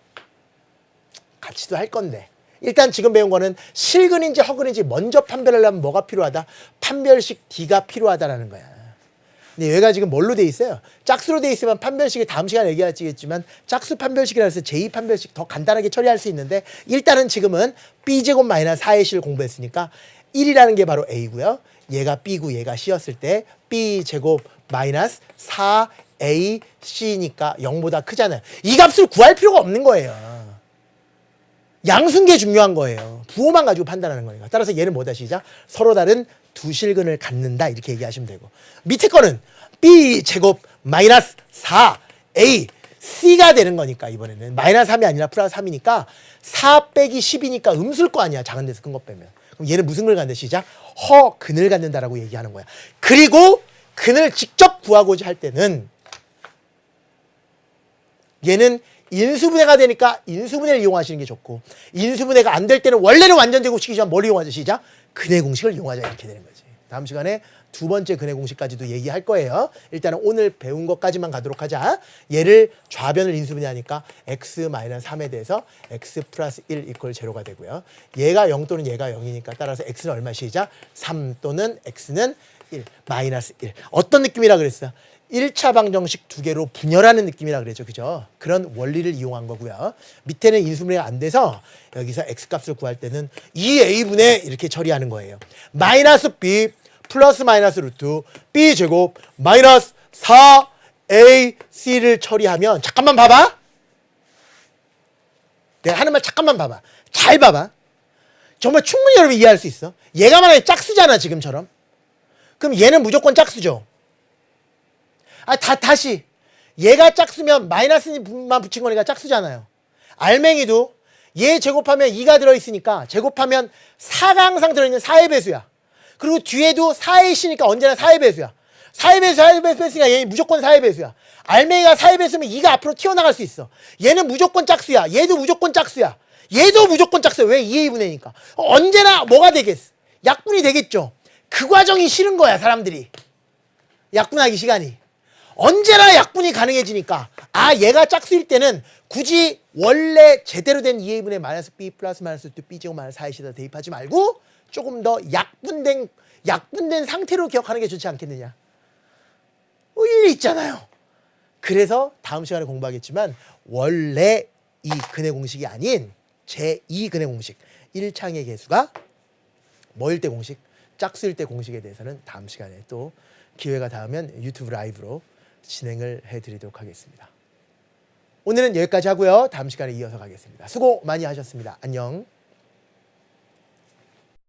Speaker 1: 같이도 할 건데. 일단 지금 배운 거는 실근인지 허근인지 먼저 판별하려면 뭐가 필요하다? 판별식 D가 필요하다라는 거야. 근데 얘가 지금 뭘로 돼 있어요? 짝수로 돼 있으면 판별식이 다음 시간에 얘기하시겠지만 짝수 판별식이라 해서 제2판별식 더 간단하게 처리할 수 있는데 일단은 지금은 B제곱 마이너스 4의 실 공부했으니까 1이라는 게 바로 A고요. 얘가 B고 얘가 C였을 때 B제곱 마이너스 4AC니까 0보다 크잖아요. 이 값을 구할 필요가 없는 거예요. 양수계 중요한 거예요. 부호만 가지고 판단하는 거니까. 따라서 얘는 뭐다 시작? 서로 다른 두 실근을 갖는다 이렇게 얘기하시면 되고 밑에 거는 B제곱 마이너스 4AC가 되는 거니까 이번에는 마이너스 3이 아니라 플러스 3이니까 4 빼기 10이니까 음수일 거 아니야. 작은 데서 큰 것 빼면. 그럼 얘는 무슨 걸 갖는다 시작? 허근을 갖는다라고 얘기하는 거야. 그리고 근을 직접 구하고자 할 때는 얘는 인수분해가 되니까 인수분해를 이용하시는 게 좋고 인수분해가 안 될 때는 원래는 완전 제곱식이지만 뭘 이용하자 시작? 근의 공식을 이용하자 이렇게 되는 거지. 다음 시간에 두 번째 근의 공식까지도 얘기할 거예요. 일단은 오늘 배운 것까지만 가도록 하자. 얘를 좌변을 인수분해하니까 x-3에 대해서 x 플러스 1 이퀄 제로가 되고요. 얘가 0 또는 얘가 0이니까 따라서 x는 얼마 시작? 3 또는 x는 1 마이너스 1. 어떤 느낌이라 그랬어? 1차 방정식 두 개로 분열하는 느낌이라 그랬죠. 그죠? 그런 원리를 이용한 거고요. 밑에는 인수분해가 안 돼서 여기서 x값을 구할 때는 2a분의 이렇게 처리하는 거예요. 마이너스 b 플러스 마이너스 루트 b제곱 마이너스 4ac를 처리하면 잠깐만 봐봐. 내가 하는 말 잠깐만 봐봐. 잘 봐봐. 정말 충분히 여러분 이해할 수 있어. 얘가 만약에 짝수잖아 지금처럼. 그럼 얘는 무조건 짝수죠. 다시 얘가 짝수면 마이너스만 붙인 거니까 짝수잖아요. 알맹이도 얘 제곱하면 2가 들어있으니까 제곱하면 4가 항상 들어있는 4의 배수야. 그리고 뒤에도 4의 C니까 언제나 4의 배수야. 4의 배수, 4의 배수니까 얘 무조건 4의 배수야. 알맹이가 4의 배수면 2가 앞으로 튀어나갈 수 있어. 얘는 무조건 짝수야. 얘도 무조건 짝수야. 얘도 무조건 짝수야. 왜? 2의 분의니까. 언제나 뭐가 되겠어? 약분이 되겠죠. 그 과정이 싫은 거야 사람들이. 약분하기 시간이. 언제나 약분이 가능해지니까 얘가 짝수일 때는 굳이 원래 제대로 된 2a분의 마이너스 b 플러스 마이너스 2 b제곱 마이너스 4ac에다 대입하지 말고 조금 더 약분된 상태로 기억하는 게 좋지 않겠느냐. 일이 있잖아요. 그래서 다음 시간에 공부하겠지만 원래 이 근의 공식이 아닌 제2 근의 공식 1창의 개수가 뭐일 때 공식? 짝수일 때 공식에 대해서는 다음 시간에 또 기회가 닿으면 유튜브 라이브로 진행을 해드리도록 하겠습니다. 오늘은 여기까지 하고요. 다음 시간에 이어서 가겠습니다. 수고 많이 하셨습니다. 안녕.